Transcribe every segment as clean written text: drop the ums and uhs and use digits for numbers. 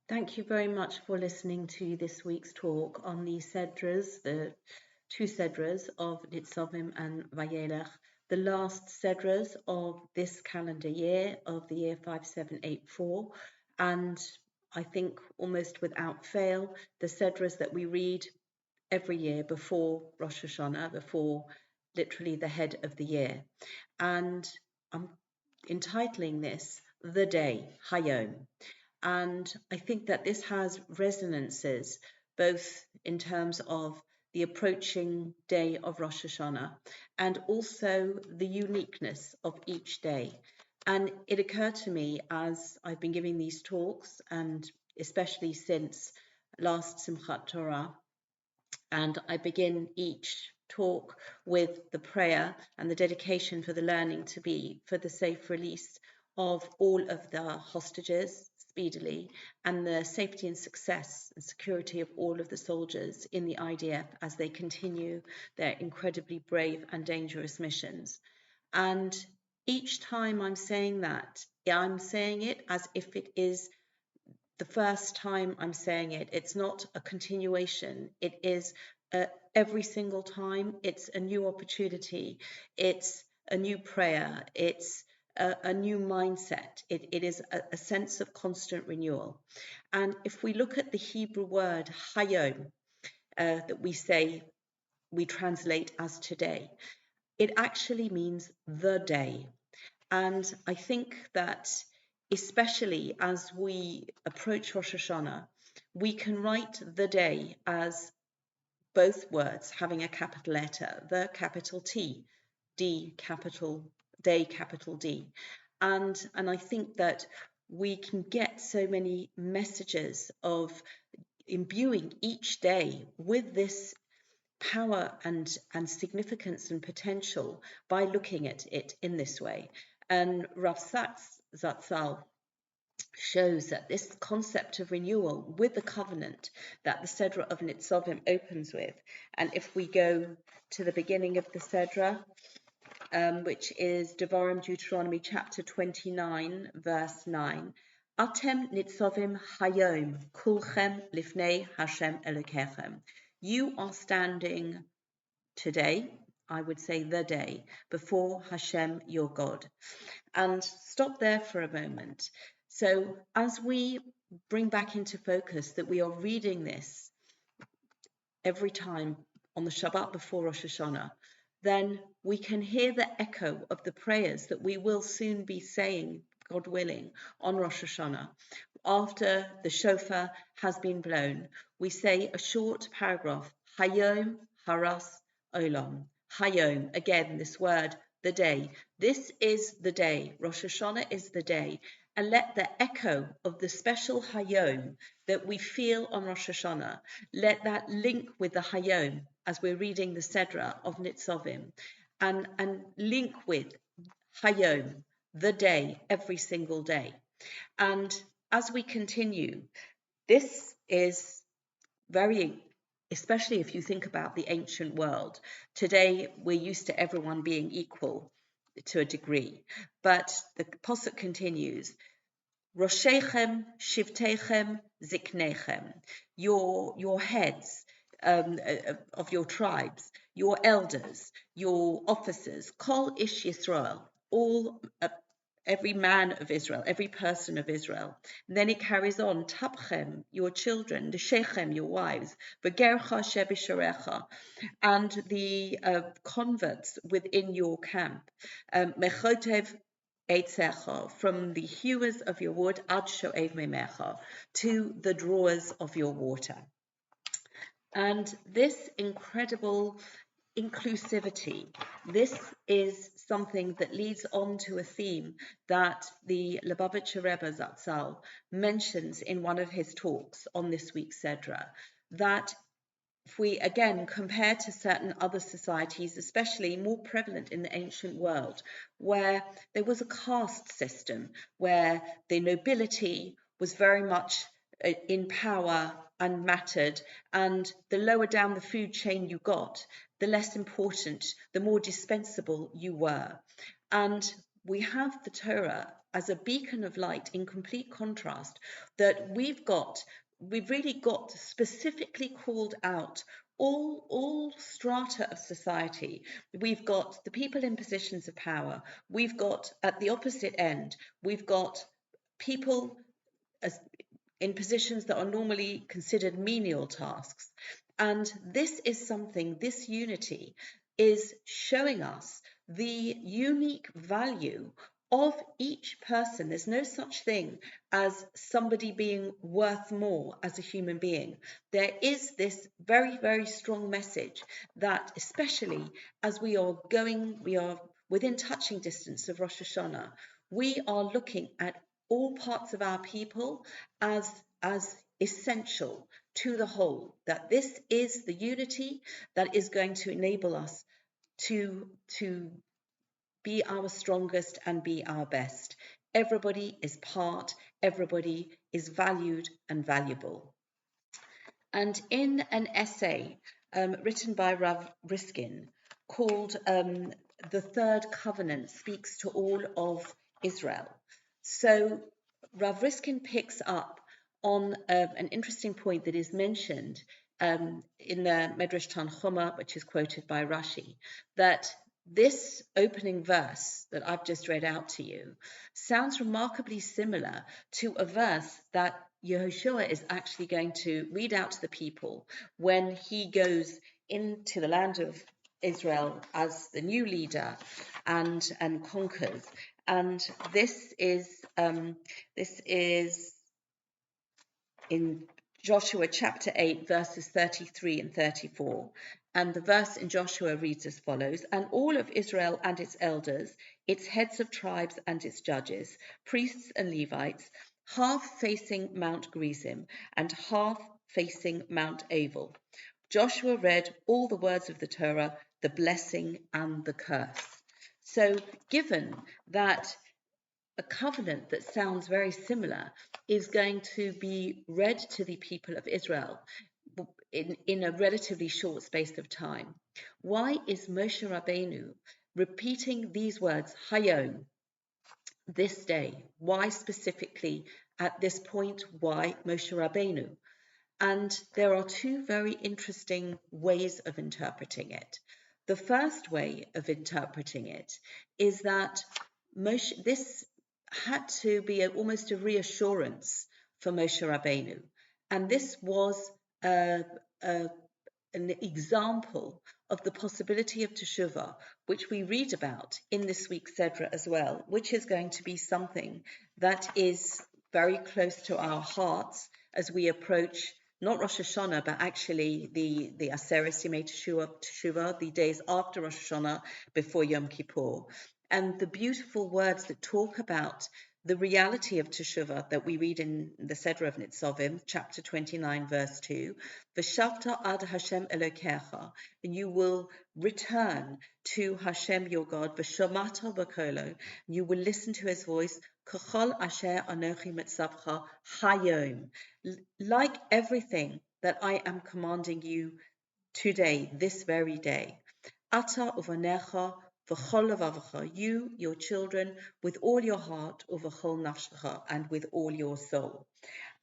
Thank you very much for listening to this week's talk on the Sedras, the two Sedras of Nitzvim and Vayelech, the last Sedras of this calendar year, of the year 5784, and I think almost without fail, the Sedras that we read every year before Rosh Hashana, before literally the head of the year. And I'm entitling this The Day, Hayom. And I think that this has resonances both in terms of the approaching day of Rosh Hashanah and also the uniqueness of each day. And it occurred to me as I've been giving these talks, and especially since last Simchat Torah, and I begin each talk with the prayer and the dedication for the learning to be for the safe release of all of the hostages speedily, and the safety and success and security of all of the soldiers in the IDF as they continue their incredibly brave and dangerous missions. And each time I'm saying that, I'm saying it as if it is the first time I'm saying it. It's not a continuation. It is every single time. It's a new opportunity. It's a new prayer. It's a new mindset. It is a sense of constant renewal. And if we look at the Hebrew word Hayom, that we translate as today, it actually means the day. And I think that especially as we approach Rosh Hashanah, we can write the day as both words having a capital letter, the capital T, D capital, day capital D. And I think that we can get so many messages of imbuing each day with this power and significance and potential by looking at it in this way. And Rav Sachs Zatzal shows that this concept of renewal with the covenant that the Sedra of Nitzvim opens with, and if we go to the beginning of the Sedra, which is Devarim, Deuteronomy chapter 29, verse 9, Atem Nitzvim Hayom Kulchem Lifnei Hashem Elokechem. You are standing today, I would say the day, before Hashem your God. And stop there for a moment. So as we bring back into focus that we are reading this every time on the Shabbat before Rosh Hashanah, then we can hear the echo of the prayers that we will soon be saying, God willing, on Rosh Hashanah. After the shofar has been blown, we say a short paragraph, Hayom Haras Olam. Hayom, again, this word, the day. This is the day. Rosh Hashanah is the day. And let the echo of the special Hayom that we feel on Rosh Hashanah, let that link with the Hayom as we're reading the Sedra of Nitzvim, and link with Hayom, the day, every single day. And as we continue, this is very, especially if you think about the ancient world. Today, we're used to everyone being equal to a degree. But the Pasuk continues, Roshechem, Shivtechem, Ziknechem, your heads of your tribes, your elders, your officers, Kol Ish Yisrael, all every man of Israel, every person of Israel. And then it carries on, Tapchem, your children, the Shechem, your wives, V'gercha shebisharecha, and the converts within your camp, Mechotev Eitzecha, from the hewers of your wood, Ad sho'ev memecha, to the drawers of your water. And this incredible inclusivity, this is something that leads on to a theme that the Lubavitcher Rebbe Zatzal mentions in one of his talks on this week's Sedra, that if we again compare to certain other societies, especially more prevalent in the ancient world, where there was a caste system, where the nobility was very much in power and mattered, and the lower down the food chain you got, the less important, the more dispensable you were. And we have the Torah as a beacon of light, in complete contrast, that we've really got specifically called out all strata of society. We've got the people in positions of power. We've got, at the opposite end, we've got people in positions that are normally considered menial tasks. And this is something, this unity is showing us the unique value of each person. There's no such thing as somebody being worth more as a human being. There is this very, very strong message that, especially as we are within touching distance of Rosh Hashana, we are looking at all parts of our people as essential to the whole, that this is the unity that is going to enable us to be our strongest and be our best. Everybody is part, everybody is valued and valuable. And in an essay written by Rav Riskin called The Third Covenant Speaks to All of Israel. So Rav Riskin picks up on an interesting point that is mentioned in the Medrash Tanchuma, which is quoted by Rashi, that this opening verse that I've just read out to you sounds remarkably similar to a verse that Yehoshua is actually going to read out to the people when he goes into the land of Israel as the new leader and conquers. And this is in Joshua chapter 8, verses 33 and 34. And the verse in Joshua reads as follows: "And all of Israel and its elders, its heads of tribes and its judges, priests and Levites, half facing Mount Gerizim and half facing Mount Aval. Joshua read all the words of the Torah, the blessing and the curse." So given that a covenant that sounds very similar is going to be read to the people of Israel in a relatively short space of time, why is Moshe Rabbeinu repeating these words, Hayom, this day? Why specifically at this point? Why Moshe Rabbeinu? And there are two very interesting ways of interpreting it. The first way of interpreting it is that this had to be almost a reassurance for Moshe Rabbeinu. And this was an example of the possibility of Teshuvah, which we read about in this week's Sedra as well, which is going to be something that is very close to our hearts as we approach not Rosh Hashana, but actually the Aseret Yemei Teshuvah, the days after Rosh Hashana, before Yom Kippur. And the beautiful words that talk about the reality of Teshuvah that we read in the Sedra of Nitzvim, chapter 29, verse 2, V'shavta ad Hashem Elokecha, and you will return to Hashem your God, V'shomata b'kolo, you will listen to his voice, K'chol asher anochi mitzavcha hayom, like everything that I am commanding you today, this very day. Ata uvanecha v'chol levavacha, you, your children, with all your heart, uv'chol nafshecha, and with all your soul.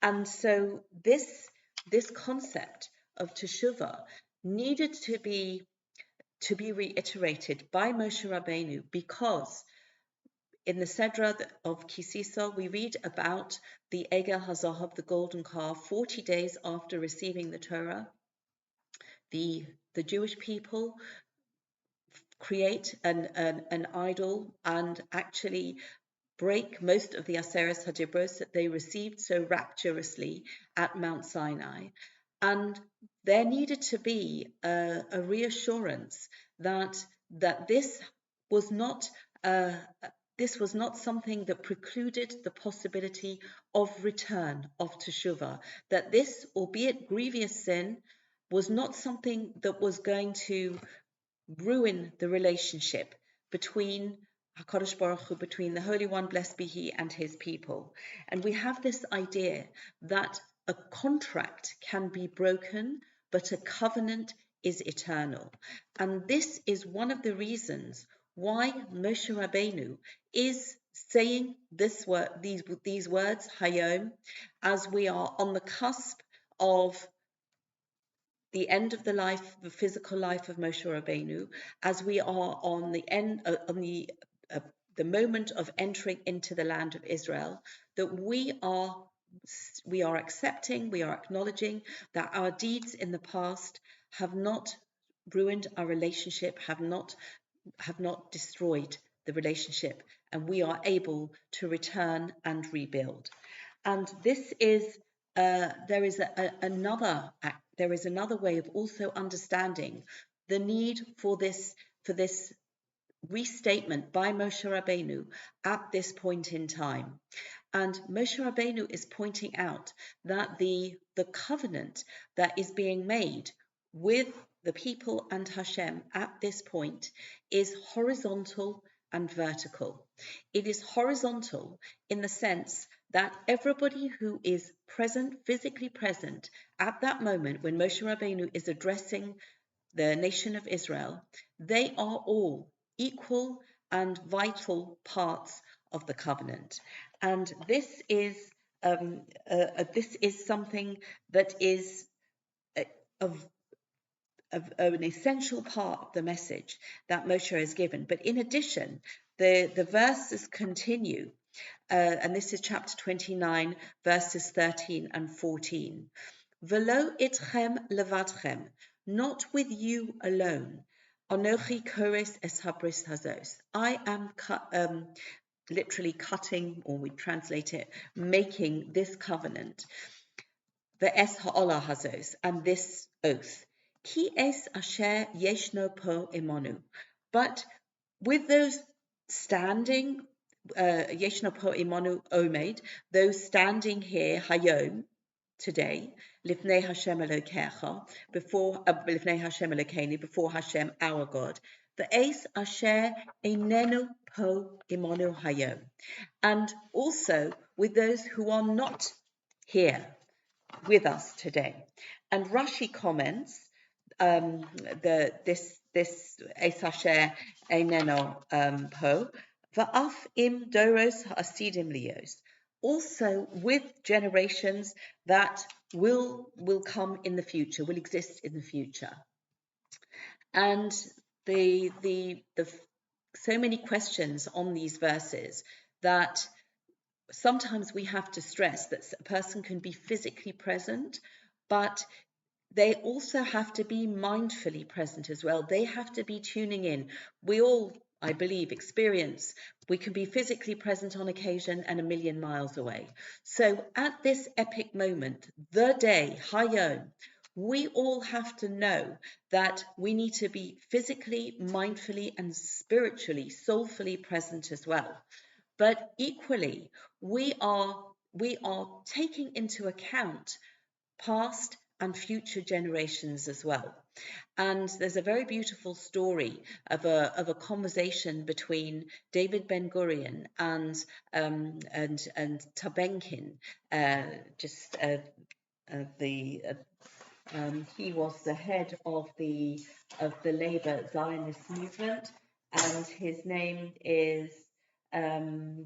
And so this concept of Teshuvah needed to be reiterated by Moshe Rabbeinu, because in the Sedra of Kisisa, we read about the Egel HaZahav, the golden calf, 40 days after receiving the Torah. The Jewish people create an idol and actually break most of the Aseret HaDibros that they received so rapturously at Mount Sinai. And there needed to be a reassurance that this was not something that precluded the possibility of return, of Teshuvah, that this, albeit grievous sin, was not something that was going to ruin the relationship between HaKadosh Baruch Hu, between the Holy One, blessed be He, and His people. And we have this idea that a contract can be broken, but a covenant is eternal. And this is one of the reasons why Moshe Rabbeinu is saying these words, Hayom, as we are on the cusp of the end of the physical life of Moshe Rabbeinu, as we are on the moment of entering into the land of Israel, that we are accepting, we are acknowledging that our deeds in the past have not ruined our relationship, have not destroyed the relationship, and we are able to return and rebuild. And this is there is another way of also understanding the need for this restatement by Moshe Rabbeinu at this point in time. And Moshe Rabbeinu is pointing out that the covenant that is being made with the people and Hashem at this point is horizontal and vertical. It is horizontal in the sense that everybody who is present, physically present at that moment when Moshe Rabbeinu is addressing the nation of Israel, they are all equal and vital parts of the covenant. And this is something that is of an essential part of the message that Moshe has given. But in addition, the verses continue, and this is chapter 29, verses 13 and 14. Velo itchem levadchem, not with you alone. Anochi kores es habris hazos. I am literally cutting, or we translate it, making this covenant. Ve'es ha'olah hazos, and this oath. Ki es asher yeshno po imonu. But with those standing, yeshno po imonu omed, those standing here, Hayom, today, Lifnei Hashem Elokecha, before Lifnei Hashem Elokeinu, before Hashem our God, Ve'es asher einenu po imonu Hayom, and also with those who are not here with us today. And Rashi comments this Es asher einenu po va'af im doros ha'asidim lios, also with generations that will come in the future, will exist in the future. And the so many questions on these verses that sometimes we have to stress that a person can be physically present, but they also have to be mindfully present as well. They have to be tuning in. We all, I believe, experience we can be physically present on occasion and a million miles away. So at this epic moment, the day, Hayom, we all have to know that we need to be physically, mindfully, and spiritually, soulfully present as well. But equally, we are taking into account past and future generations as well. And there's a very beautiful story of a conversation between David Ben Gurion and Tabenkin. He was the head of the Labour Zionist movement, and his name is the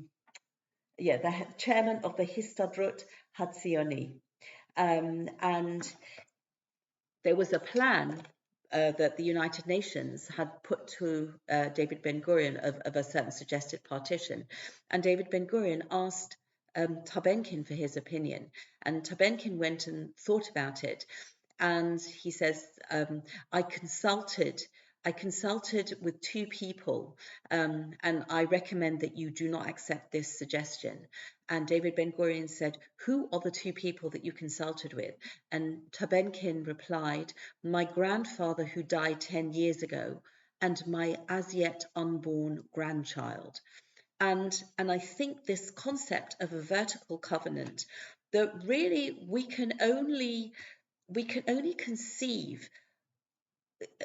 chairman of the Histadrut Hatzioni. And there was a plan that the United Nations had put to David Ben Gurion of a certain suggested partition. And David Ben Gurion asked Tabenkin for his opinion. And Tabenkin went and thought about it. And he says, I consulted with two people, and I recommend that you do not accept this suggestion. And David Ben Gurion said, who are the two people that you consulted with? And Tabenkin replied, my grandfather who died 10 years ago, and my as yet unborn grandchild. And I think this concept of a vertical covenant, that really we can only conceive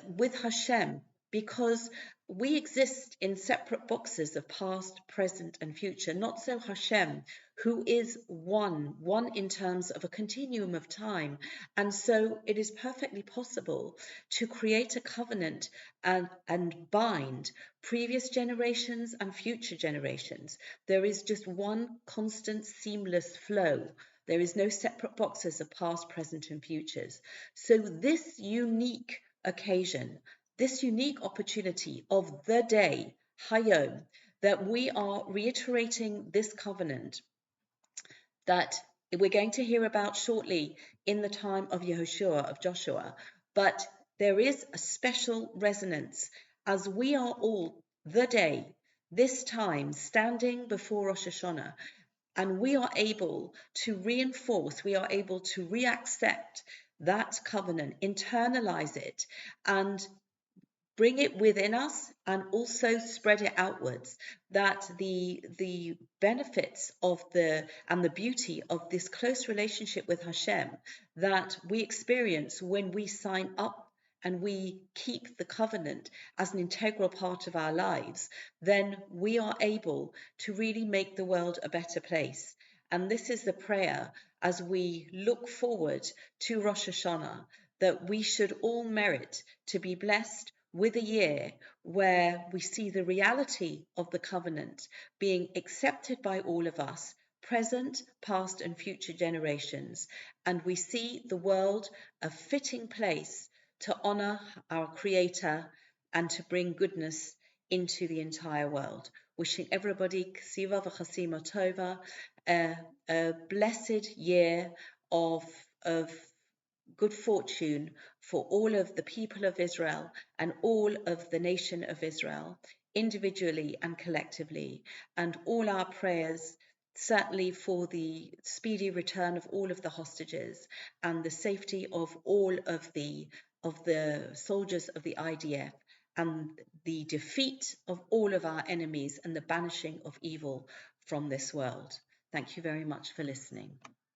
with Hashem, because we exist in separate boxes of past, present, and future, not so Hashem, who is one in terms of a continuum of time. And so it is perfectly possible to create a covenant and bind previous generations and future generations. There is just one constant, seamless flow. There is no separate boxes of past, present, and futures. So this unique occasion, this unique opportunity of the day, Hayom, that we are reiterating this covenant that we're going to hear about shortly in the time of Yehoshua, of Joshua. But there is a special resonance as we are all the day, this time, standing before Rosh Hashana, and we are able to reinforce, we are able to reaccept that covenant, internalize it, and bring it within us and also spread it outwards, that the benefits of the beauty of this close relationship with Hashem that we experience when we sign up and we keep the covenant as an integral part of our lives, then we are able to really make the world a better place. And this is the prayer as we look forward to Rosh Hashana, that we should all merit to be blessed with a year where we see the reality of the covenant being accepted by all of us, present, past, and future generations, and we see the world a fitting place to honor our Creator and to bring goodness into the entire world. Wishing everybody Ksiva v'chasima tova, a blessed year of good fortune for all of the people of Israel and all of the nation of Israel, individually and collectively, and all our prayers certainly for the speedy return of all of the hostages and the safety of all of the soldiers of the IDF, and the defeat of all of our enemies and the banishing of evil from this world. Thank you very much for listening.